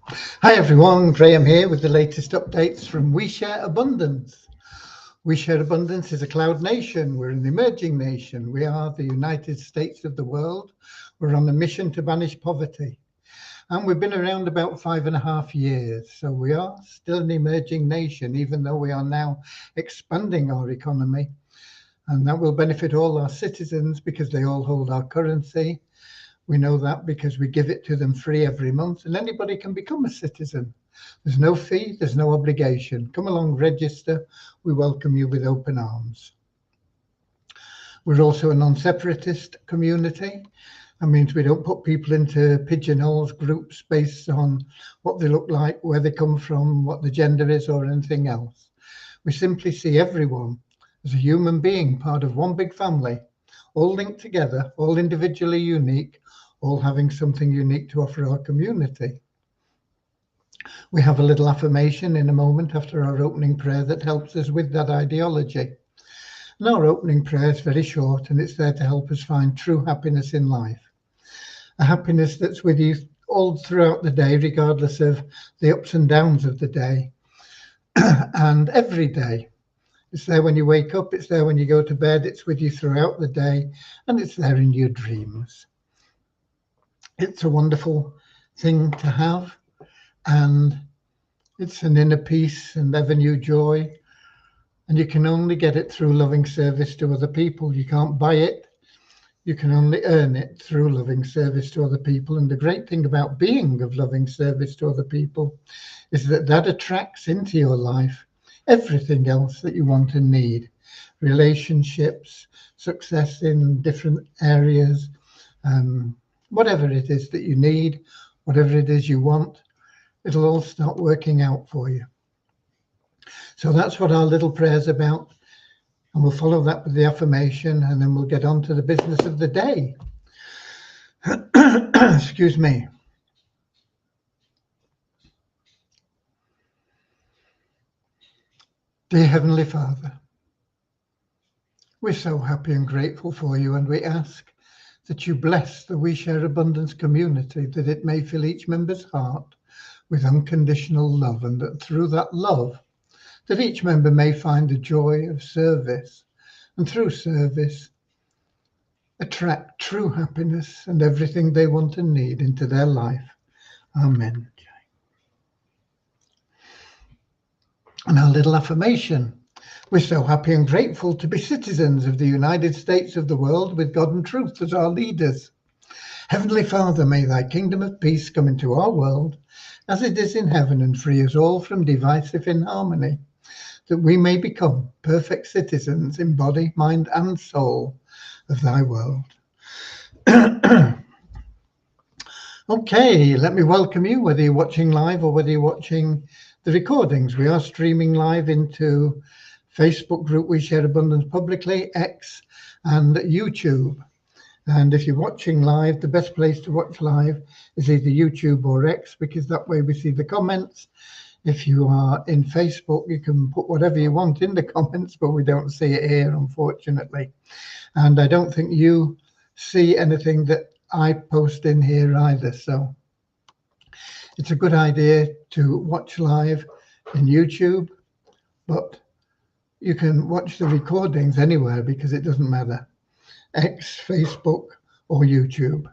Hi everyone, Graham here with the latest updates from We Share Abundance. We Share Abundance is a cloud nation. We're an emerging nation. We are the United States of the world. We're on a mission to banish poverty. And we've been around about 5.5 years. So we are still an emerging nation, even though we are now expanding our economy. And that will benefit all our citizens because they all hold our currency. We know that because we give it to them free every month, and anybody can become a citizen. There's no fee, there's no obligation. Come along, register. We welcome you with open arms. We're also a non-separatist community. That means we don't put people into pigeonholes, groups based on what they look like, where they come from, what the gender is, or anything else. We simply see everyone as a human being, part of one big family, all linked together, all individually unique, all having something unique to offer our community. We have a little affirmation in a moment after our opening prayer that helps us with that ideology. And our opening prayer is very short, and it's there to help us find true happiness in life. A happiness that's with you all throughout the day, regardless of the ups and downs of the day, and every day. It's there when you wake up, it's there when you go to bed, it's with you throughout the day, and it's there in your dreams. It's a wonderful thing to have, and it's an inner peace and ever new joy, and you can only get it through loving service to other people. You can't buy it, you can only earn it through loving service to other people. And the great thing about being of loving service to other people is that that attracts into your life everything else that you want and need. Relationships, success in different areas, whatever it is that you need, whatever it is you want, it'll all start working out for you. So that's what our little prayer's about. And we'll follow that with the affirmation, and then we'll get on to the business of the day. Excuse me. Dear Heavenly Father, we're so happy and grateful for you, and we ask that you bless the We Share Abundance community, that it may fill each member's heart with unconditional love, and that through that love, that each member may find the joy of service, and through service, attract true happiness and everything they want and need into their life. Amen. And our little affirmation. We're so happy and grateful to be citizens of the United States of the world with God and truth as our leaders. Heavenly Father, may thy kingdom of peace come into our world as it is in heaven, and free us all from divisive inharmony, that we may become perfect citizens in body, mind, and soul of thy world. Okay, let me welcome you, whether you're watching live or whether you're watching the recordings. We are streaming live into Facebook group We Share Abundance Publicly, X, and YouTube. And if you're watching live, the best place to watch live is either YouTube or X, because that way we see the comments. If you are in Facebook, you can put whatever you want in the comments, but we don't see it here, unfortunately. And I don't think you see anything that I post in here either. So it's a good idea to watch live in YouTube, but you can watch the recordings anywhere because it doesn't matter. X, Facebook, or YouTube.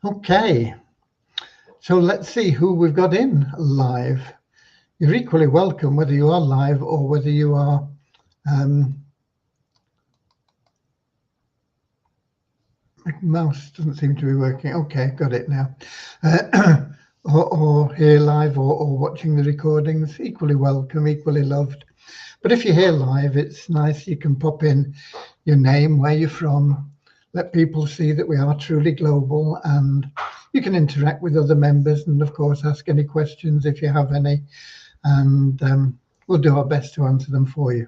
Okay, so let's see who we've got in live. You're equally welcome whether you are live or whether you are my mouse doesn't seem to be working. Okay, got it now. Or here live or watching the recordings, equally welcome, equally loved. But if you're here live, it's nice. You can pop in your name, where you're from, let people see that we are truly global, and you can interact with other members and, of course, ask any questions if you have any, and we'll do our best to answer them for you.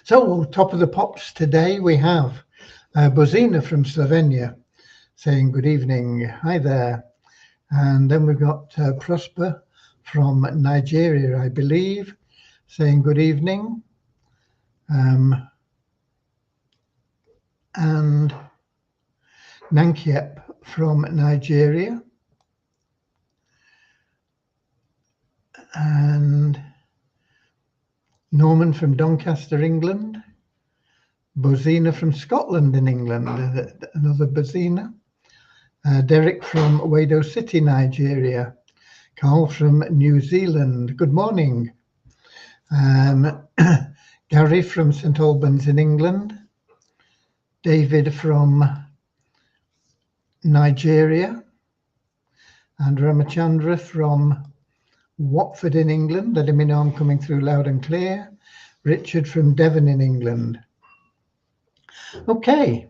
So, top of the pops today, we have Bozina from Slovenia saying good evening. Hi there. And then we've got Prosper from Nigeria, I believe, saying good evening. And Nankiep from Nigeria and Norman from Doncaster, England. Bozina from Scotland in England, another Bozina. Derek from Wado City, Nigeria. Carl from New Zealand. Good morning. Gary from St Albans in England. David from Nigeria. And Ramachandra from Watford in England. Letting me know I'm coming through loud and clear. Richard from Devon in England. Okay,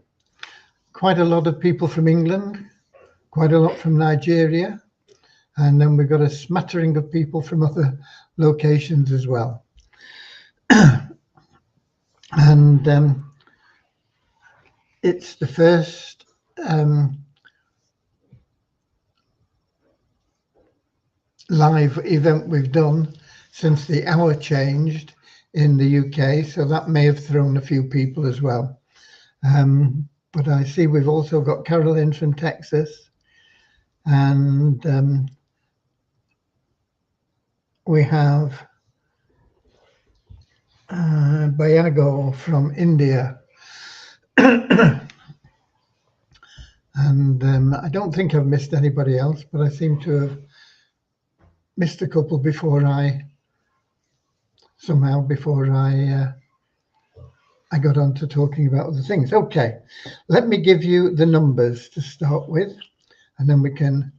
quite a lot of people from England, quite a lot from Nigeria, and then we've got a smattering of people from other locations as well. And it's the first live event we've done since the hour changed in the UK, so that may have thrown a few people as well. But I see we've also got Carolyn from Texas, and we have Bayago from India. And I don't think I've missed anybody else, but I seem to have missed a couple before I got on to talking about other things. Okay, let me give you the numbers to start with, and then we can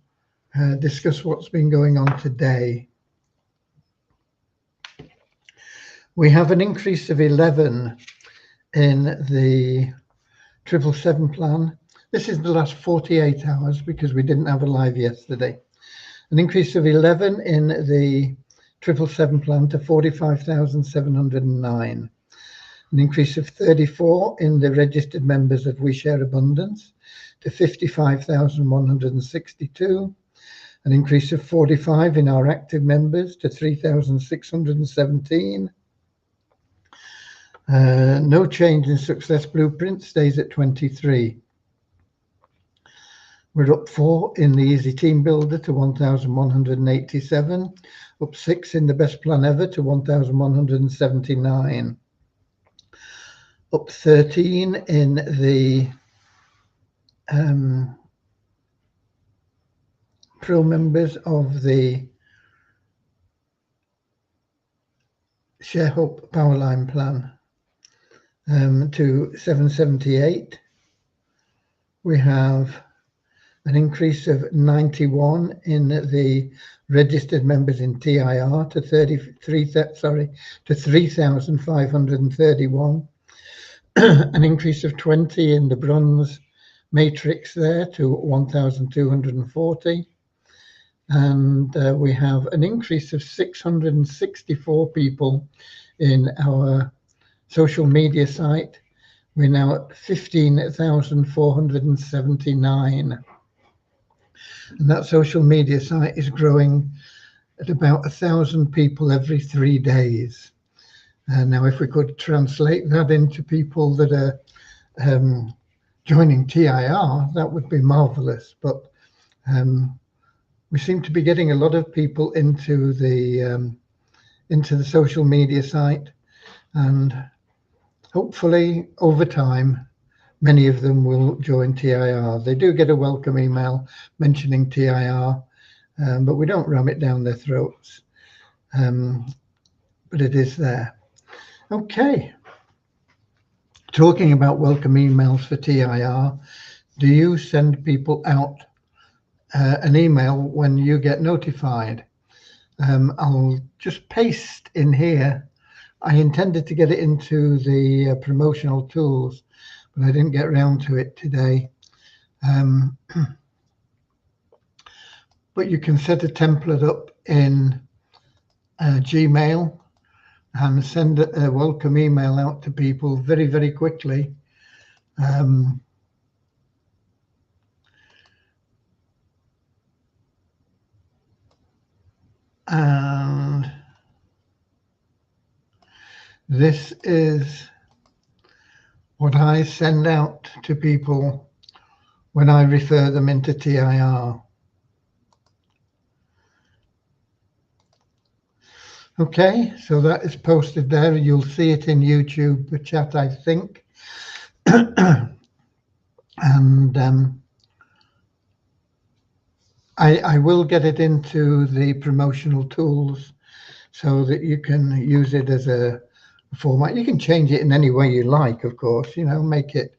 discuss what's been going on today. We have an increase of 11 in the 777 plan. This is the last 48 hours because we didn't have a live yesterday. An increase of 11 in the 777 plan to 45,709. An increase of 34 in the registered members of We Share Abundance to 55,162. An increase of 45 in our active members to 3,617. No change in Success Blueprint, stays at 23. We're up 4 in the Easy Team Builder to 1,187. Up 6 in the Best Plan Ever to 1,179. Up 13 in the pro members of the Share Hope Powerline plan to 778. We have an increase of 91 in the registered members in TIR to 3,531. An increase of 20 in the bronze matrix there to 1,240. And we have an increase of 664 people in our social media site. We're now at 15,479. And that social media site is growing at about 1,000 people every 3 days. Now, if we could translate that into people that are joining TIR, that would be marvelous. But we seem to be getting a lot of people into the social media site, and hopefully over time, many of them will join TIR. They do get a welcome email mentioning TIR, but we don't ram it down their throats. But it is there. Okay. Talking about welcome emails for TIR, do you send people out an email when you get notified? I'll just paste in here. I intended to get it into the promotional tools, but I didn't get around to it today. But you can set a template up in Gmail and send a welcome email out to people very, very quickly. And this is what I send out to people when I refer them into TIR. Okay, so that is posted there. You'll see it in YouTube chat, I think. And I will get it into the promotional tools so that you can use it as a format. You can change it in any way you like, of course, you know, make it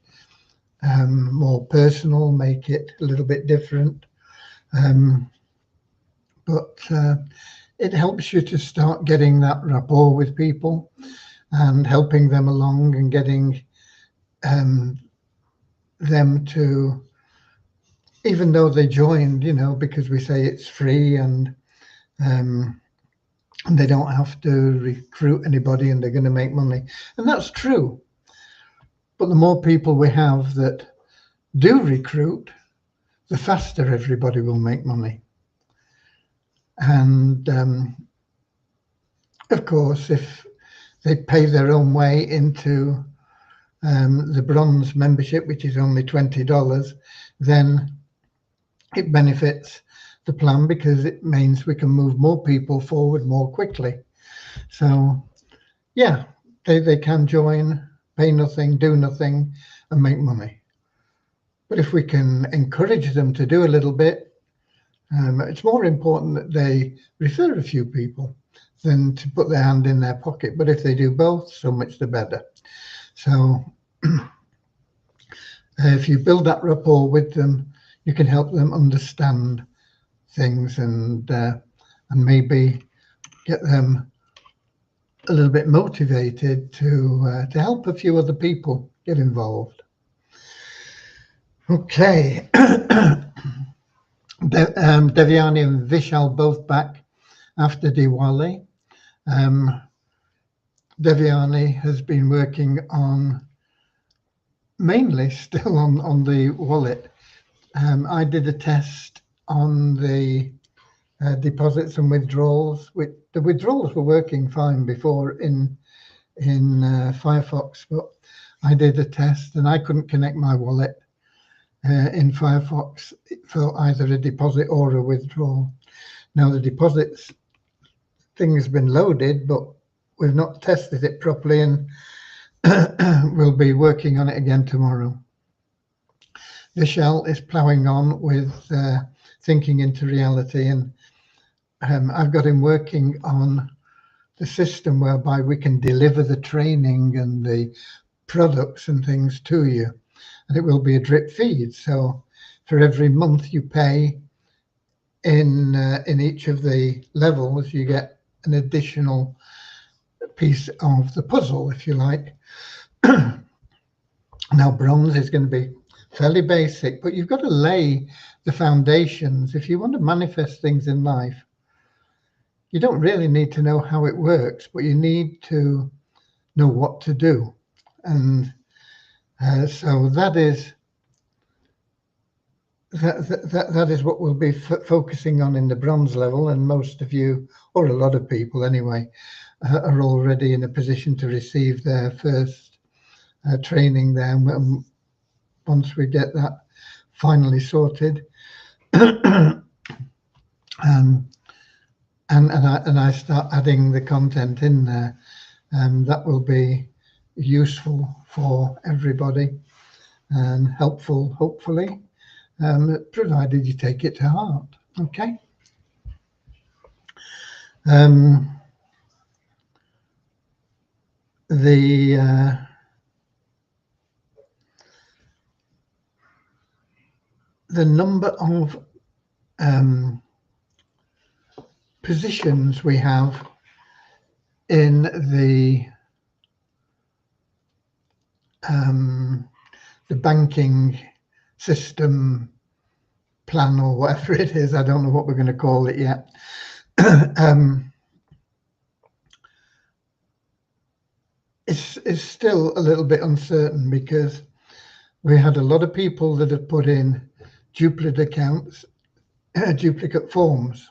more personal, make it a little bit different. But it helps you to start getting that rapport with people and helping them along and getting them to, even though they joined, you know, because we say it's free and they don't have to recruit anybody and they're going to make money. And that's true. But the more people we have that do recruit, the faster everybody will make money. And of course, if they pay their own way into the bronze membership, which is only $20, then it benefits the plan because it means we can move more people forward more quickly. So yeah, they can join, pay nothing, do nothing, and make money. But if we can encourage them to do a little bit, it's more important that they refer a few people than to put their hand in their pocket. But if they do both, so much the better. So if you build that rapport with them, you can help them understand things and maybe get them a little bit motivated to help a few other people get involved. Okay. Devyani and Vishal both back after Diwali. Devyani has been working on mainly still on the wallet. I did a test on the deposits and withdrawals. The withdrawals were working fine before in Firefox, but I did a test and I couldn't connect my wallet in Firefox for either a deposit or a withdrawal. Now the deposits thing has been loaded, but we've not tested it properly, and we'll be working on it again tomorrow. Vishal is ploughing on with thinking into reality, and I've got him working on the system whereby we can deliver the training and the products and things to you, and it will be a drip feed. So for every month you pay in each of the levels, you get an additional piece of the puzzle, if you like. Now bronze is going to be fairly basic, but you've got to lay the foundations. If you want to manifest things in life, you don't really need to know how it works, but you need to know what to do. And so that is what we'll be focusing on in the bronze level. And most of you, or a lot of people anyway, are already in a position to receive their first training there. And once we get that finally sorted, and I start adding the content in there, that will be useful for everybody and helpful, hopefully, provided you take it to heart. Okay. The number of positions we have in the banking system plan, or whatever it is, I don't know what we're going to call it yet. It's still a little bit uncertain because we had a lot of people that have put in duplicate accounts, duplicate forms,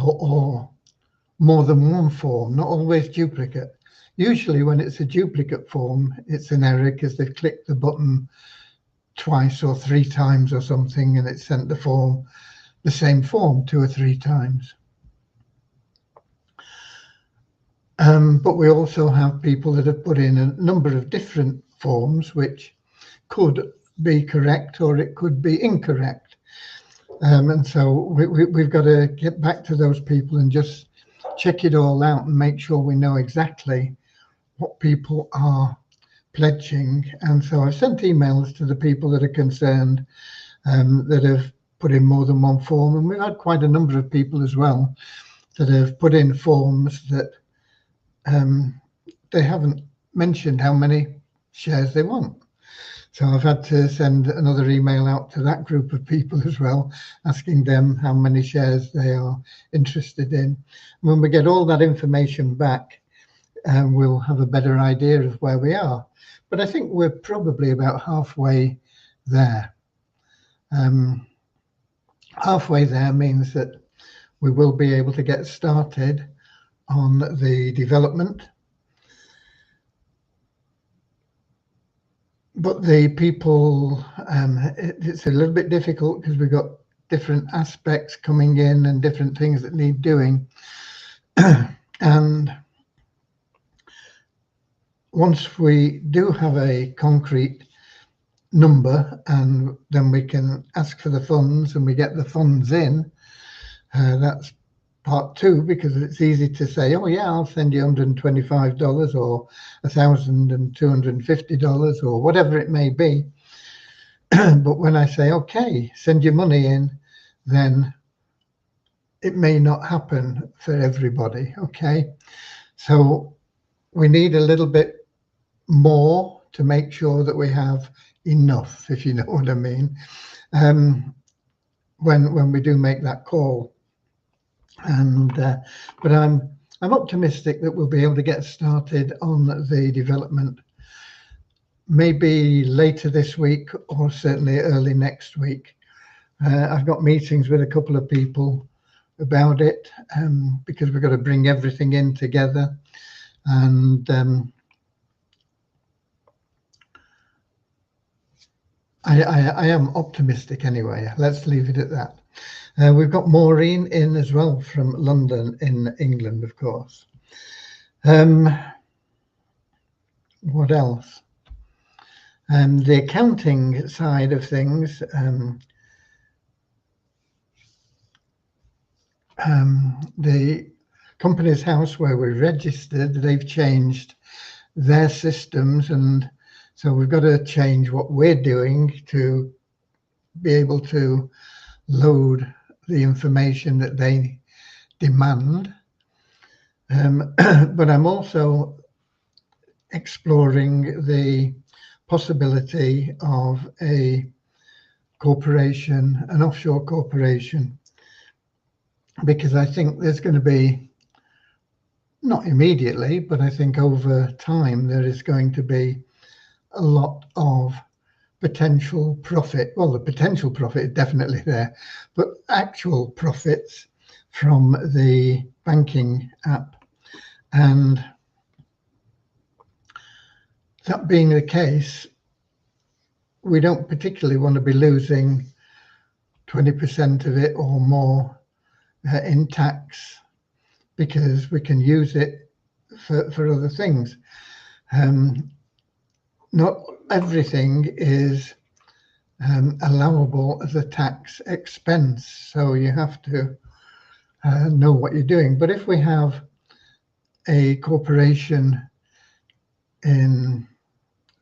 or more than one form, not always duplicate. Usually when it's a duplicate form, it's an error because they've clicked the button twice or three times or something, and it sent the same form 2 or 3 times. But we also have people that have put in a number of different forms, which could be correct or it could be incorrect. And so we've got to get back to those people and just check it all out and make sure we know exactly what people are pledging. And so I've sent emails to the people that are concerned, that have put in more than one form. And we've had quite a number of people as well that have put in forms that they haven't mentioned how many shares they want. So I've had to send another email out to that group of people as well, asking them how many shares they are interested in. When we get all that information back, we'll have a better idea of where we are. But I think we're probably about halfway there. Halfway there means that we will be able to get started on the development. But the people, it's a little bit difficult because we've got different aspects coming in and different things that need doing. And once we do have a concrete number, and then we can ask for the funds and we get the funds in, that's part two, because it's easy to say, oh yeah, I'll send you $125 or $1,250 or whatever it may be. But when I say, okay, send your money in, then it may not happen for everybody. Okay, so we need a little bit more to make sure that we have enough, if you know what I mean, when we do make that call. And but I'm optimistic that we'll be able to get started on the development maybe later this week or certainly early next week. I've got meetings with a couple of people about it, because we've got to bring everything in together. And I am optimistic anyway. Let's leave it at that. We've got Maureen in as well from London in England, of course. What else? The accounting side of things, the Companies House where we're registered, they've changed their systems, and so we've got to change what we're doing to be able to load the information that they demand. But I'm also exploring the possibility of a corporation, an offshore corporation, because I think there's going to be, not immediately, but I think over time there is going to be a lot of potential profit. Well, the potential profit is definitely there, but actual profits from the banking app. And that being the case, we don't particularly want to be losing 20% of it or more in tax, because we can use it for other things. Not everything is allowable as a tax expense, so you have to know what you're doing. But if we have a corporation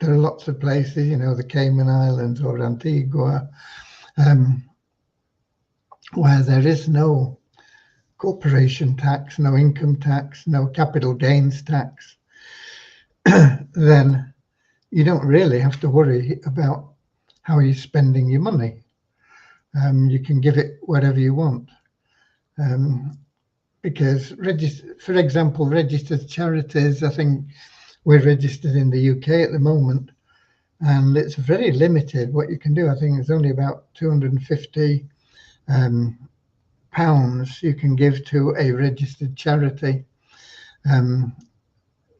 there are lots of places, you know, the Cayman Islands or Antigua, where there is no corporation tax, no income tax, no capital gains tax, then you don't really have to worry about how you're spending your money. You can give it whatever you want. Because, for example, registered charities, I think we're registered in the UK at the moment, and it's very limited what you can do. I think it's only about £250 you can give to a registered charity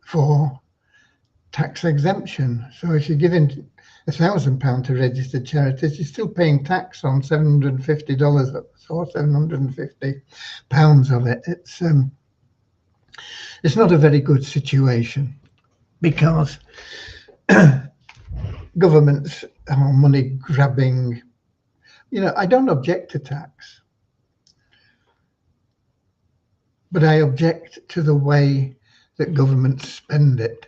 for tax exemption. So if you're giving £1,000 to registered charities, you're still paying tax on $750 or £750 of it. It's not a very good situation because governments are money grabbing. I don't object to tax, but I object to the way that governments spend it.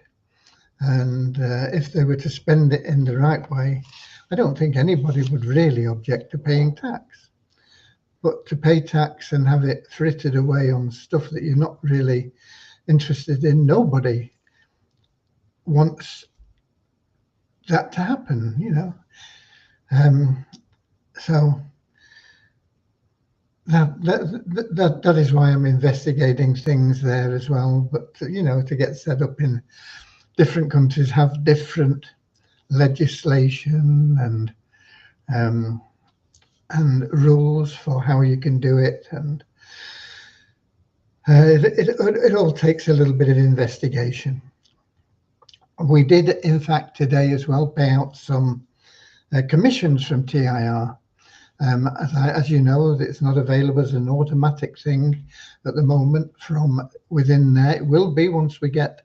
And if they were to spend it in the right way, I don't think anybody would really object to paying tax. But to pay tax and have it frittered away on stuff that you're not really interested in, nobody wants that to happen. So that is why I'm investigating things there as well. But to get set up in different countries have different legislation and rules for how you can do it, and it all takes a little bit of investigation. We did, in fact, today as well pay out some commissions from TIR. As you know, it's not available as an automatic thing at the moment from within there. It will be once we get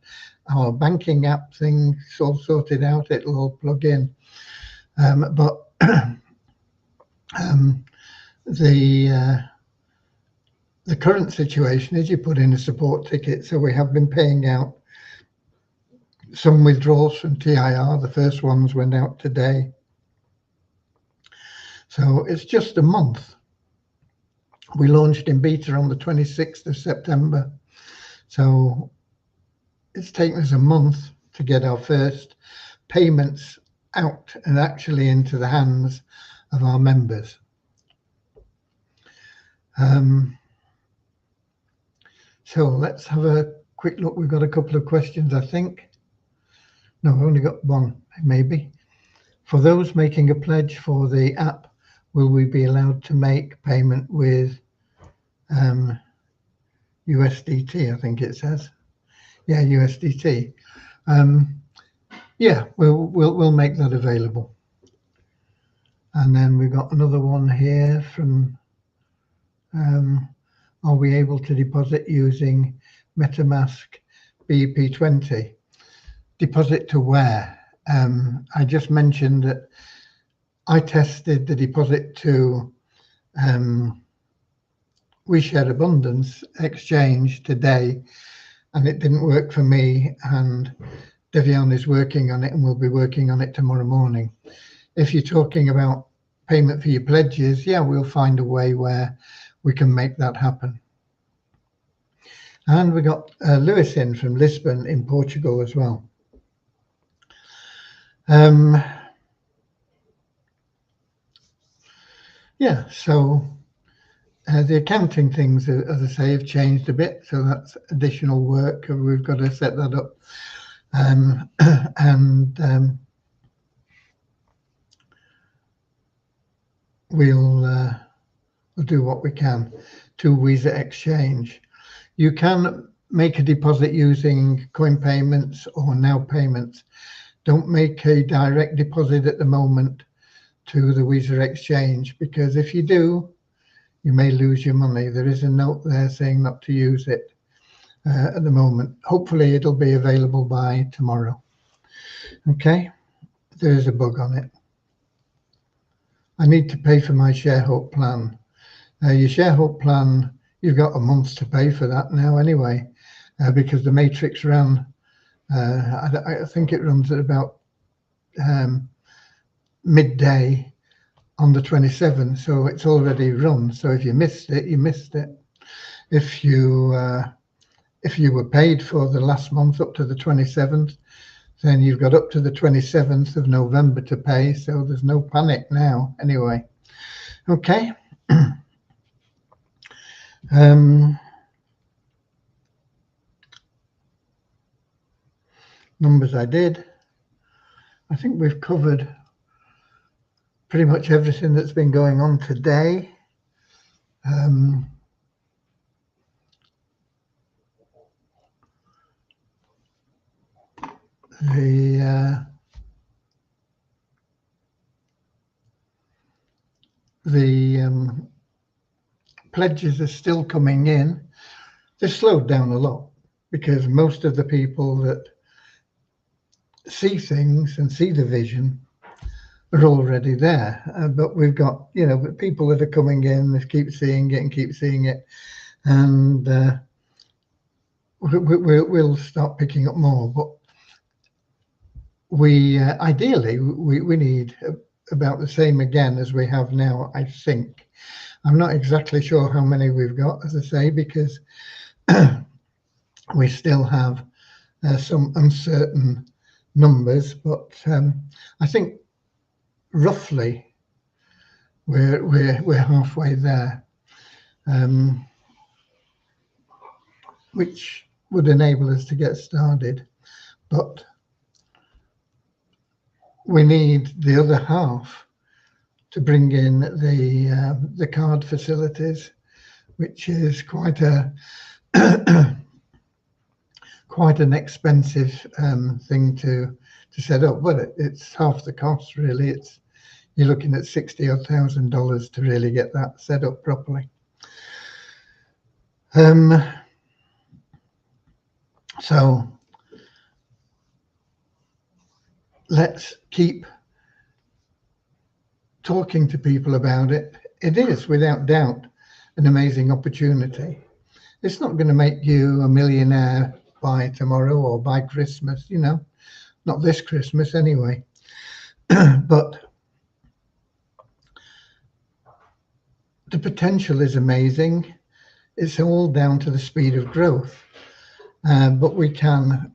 our banking app thing all sorted out. It'll all plug in. But the current situation is you put in a support ticket. So we have been paying out some withdrawals from TIR. The first ones went out today. So it's just a month. We launched in beta on the 26th of September. So it's taken us a month to get our first payments out and actually into the hands of our members. So let's have a quick look. We've got a couple of questions, I think. No, I've only got one, maybe. For those making a pledge for the app, will we be allowed to make payment with USDT, I think it says. Yeah, USDT. Yeah, we'll make that available. And then we've got another one here from, are we able to deposit using MetaMask BEP20? Deposit to where? I just mentioned that I tested the deposit to WeShare Abundance exchange today, and it didn't work for me, and Devian is working on it and will be working on it tomorrow morning. If you're talking about payment for your pledges, yeah, we'll find a way where we can make that happen. And we got Lewis in from Lisbon in Portugal as well. Yeah, so the accounting things, as I say, have changed a bit. So that's additional work. We've got to set that up. We'll do what we can to Visa Exchange. You can make a deposit using coin payments or now payments. Don't make a direct deposit at the moment to the Visa Exchange, because if you do, you may lose your money. There is a note there saying not to use it at the moment. Hopefully it'll be available by tomorrow. Okay, there is a bug on it. I need to pay for my ShareHope plan. Your ShareHope plan, you've got a month to pay for that now anyway, because the matrix ran, I think it runs at about midday on the 27th, so it's already run. So if you missed it, you missed it. If you were paid for the last month up to the 27th, then you've got up to the 27th of November to pay. So there's no panic now anyway. Okay. Numbers I did. I think we've covered pretty much everything that's been going on today. The pledges are still coming in. They've slowed down a lot, because most of the people that see things and see the vision are already there. But we've got, you know, people that are coming in that keep seeing it and keep seeing it, and we'll start picking up more. But we ideally we need about the same again as we have now, I think. I'm not exactly sure how many we've got, as I say, because we still have some uncertain numbers, but I think roughly we're halfway there, which would enable us to get started. But we need the other half to bring in the card facilities, which is quite a quite an expensive thing to set up. But it's half the cost, really. You're looking at $60,000 to really get that set up properly. So let's keep talking to people about it. It is, without doubt, an amazing opportunity. It's not going to make you a millionaire by tomorrow or by Christmas, you know, not this Christmas anyway. But the potential is amazing. It's all down to the speed of growth. But we can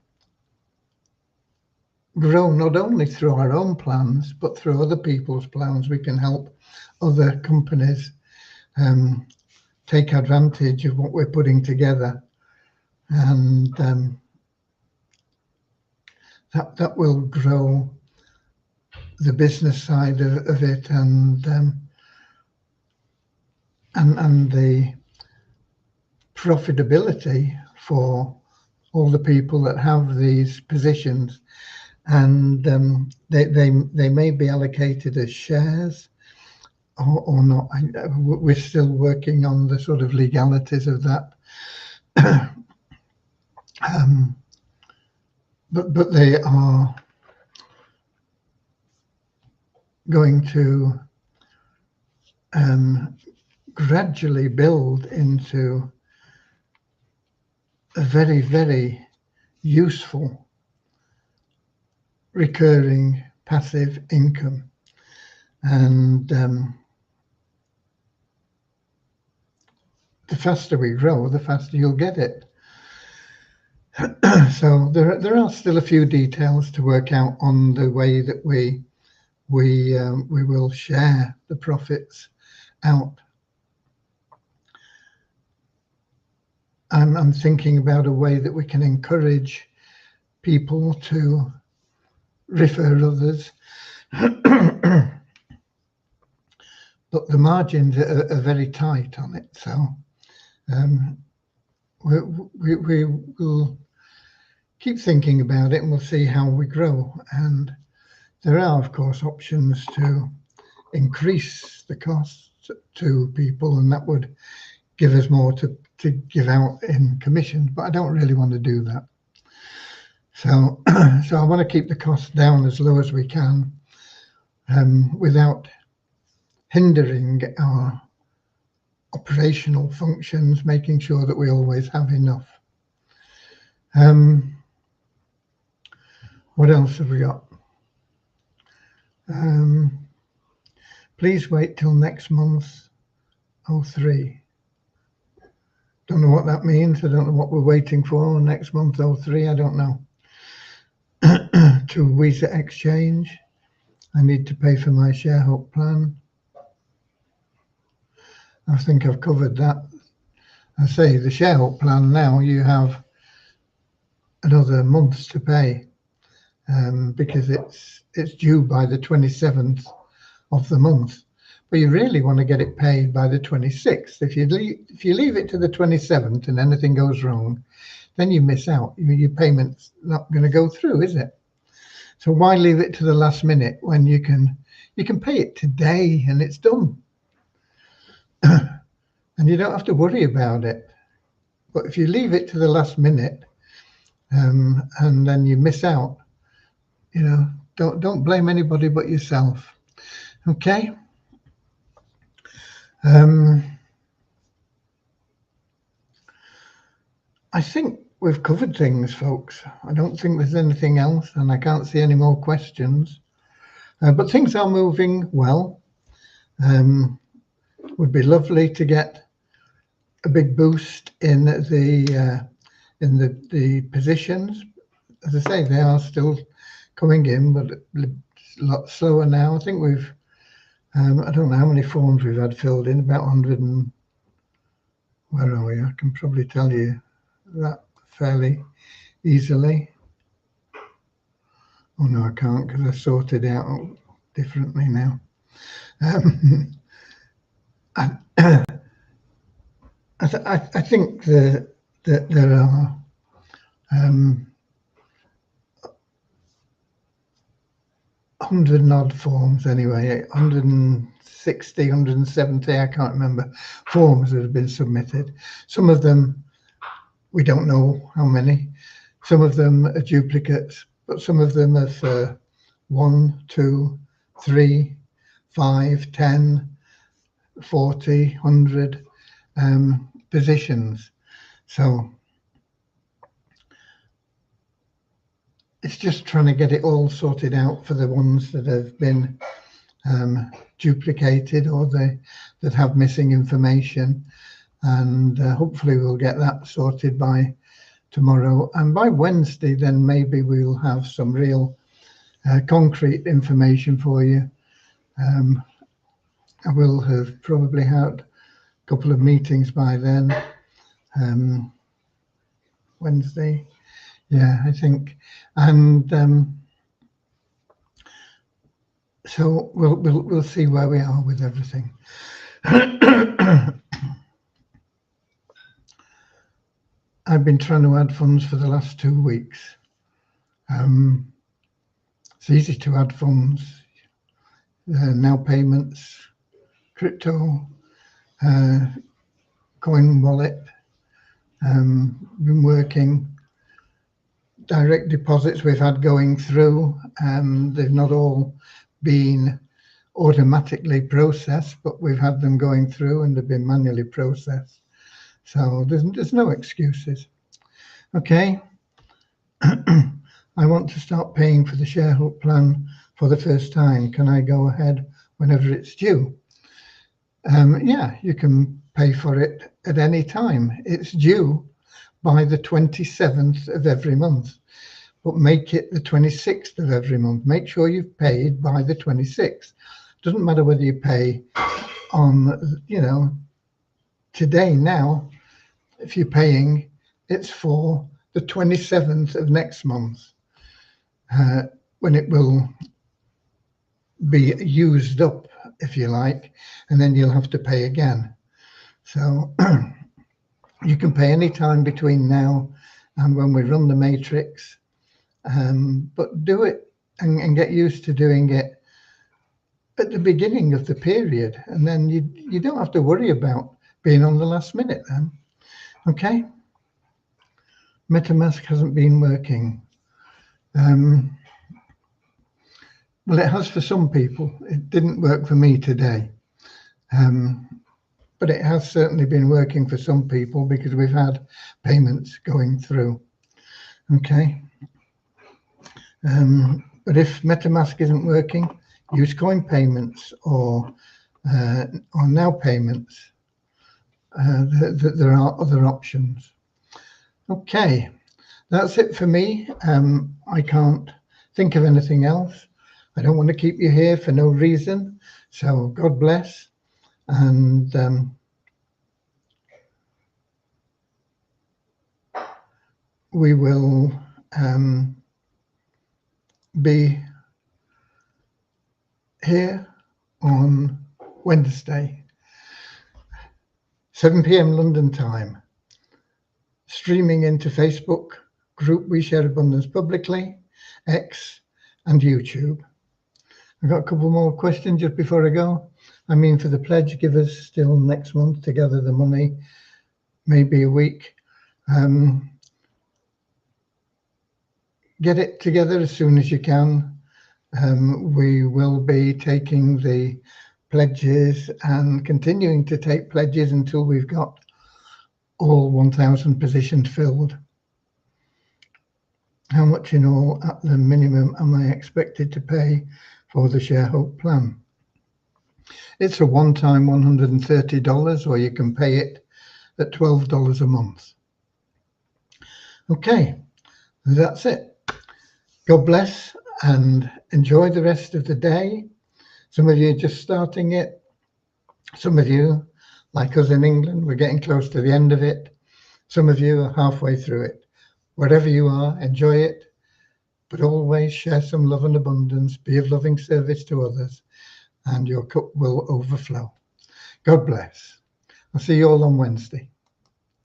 grow not only through our own plans, but through other people's plans. We can help other companies take advantage of what we're putting together. And that will grow the business side of it, and the profitability for all the people that have these positions. And they may be allocated as shares or not. We're still working on the sort of legalities of that. But they are going to gradually build into a very, very useful recurring passive income. And the faster we grow, the faster you'll get it. So there are still a few details to work out on the way that we will share the profits out. I'm thinking about a way that we can encourage people to refer others, but the margins are very tight on it. So we will keep thinking about it, and we'll see how we grow. And there are, of course, options to increase the costs to people, and that would give us more to give out in commissions, but I don't really want to do that. So I want to keep the costs down as low as we can, without hindering our operational functions, making sure that we always have enough. What else have we got? Please wait till next month, 03. Don't know what that means. I don't know what we're waiting for next month, 03. I don't know. To Visa Exchange. I need to pay for my ShareHope plan. I think I've covered that. I say the ShareHope plan now, you have another month to pay, because it's due by the 27th of the month. But you really want to get it paid by the 26th. If you leave it to the 27th and anything goes wrong, then you miss out. Your payment's not going to go through, is it? So why leave it to the last minute when you can pay it today and it's done, and you don't have to worry about it. But if you leave it to the last minute, and then you miss out. You know, don't blame anybody but yourself. Okay. I think we've covered things, folks. I don't think there's anything else, and I can't see any more questions. But things are moving well. Would be lovely to get a big boost in the positions. As I say, they are still coming in, but a lot slower now. I think we've I don't know how many forms we've had filled in, about 100 and where are we? I can probably tell you that fairly easily. Oh no, I can't, because I sorted it out differently now. I think that there are 100 and odd forms anyway, 160, 170, I can't remember, forms that have been submitted. Some of them, we don't know how many. Some of them are duplicates, but some of them are for 1, 2, 3, 5, 10, 40, 100 positions. So it's just trying to get it all sorted out for the ones that have been duplicated or that have missing information, and hopefully we'll get that sorted by tomorrow, and by Wednesday then maybe we'll have some real concrete information for you. I will have probably had a couple of meetings by then. Wednesday, yeah, I think, and so we'll see where we are with everything. I've been trying to add funds for the last 2 weeks. It's easy to add funds. Now payments, crypto, coin wallet, been working. Direct deposits we've had going through, they've not all been automatically processed, but we've had them going through and they've been manually processed. So there's no excuses. Okay. I want to start paying for the Sharehook plan for the first time. Can I go ahead whenever it's due? Yeah, you can pay for it at any time. It's due by the 27th of every month, but make it the 26th of every month. Make sure you've paid by the 26th. Doesn't matter whether you pay on, you know, today now. If you're paying, it's for the 27th of next month, when it will be used up, if you like, and then you'll have to pay again. So you can pay any time between now and when we run the matrix, but do it and get used to doing it at the beginning of the period, and then you don't have to worry about being on the last minute then. Okay. MetaMask hasn't been working. Well, it has for some people. It didn't work for me today. But it has certainly been working for some people because we've had payments going through. Okay. But if MetaMask isn't working, use coin payments or now payments. There are other options. Okay, that's it for me. I can't think of anything else. I don't want to keep you here for no reason. So God bless, and we will be here on Wednesday, 7 p.m. London time, streaming into Facebook group We Share Abundance Publicly, X, and YouTube. I've got a couple more questions just before I go. I mean, for the pledge givers still next month to gather the money, maybe a week. get it together as soon as you can. We will be taking the pledges and continuing to take pledges until we've got all 1,000 positions filled. How much in all at the minimum am I expected to pay for the ShareHope plan? It's a one-time $130, or you can pay it at $12 a month. Okay, that's it. God bless and enjoy the rest of the day. Some of you are just starting it. Some of you, like us in England, we're getting close to the end of it. Some of you are halfway through it. Wherever you are, enjoy it, but always share some love and abundance. Be of loving service to others, and your cup will overflow. God bless. I'll see you all on Wednesday.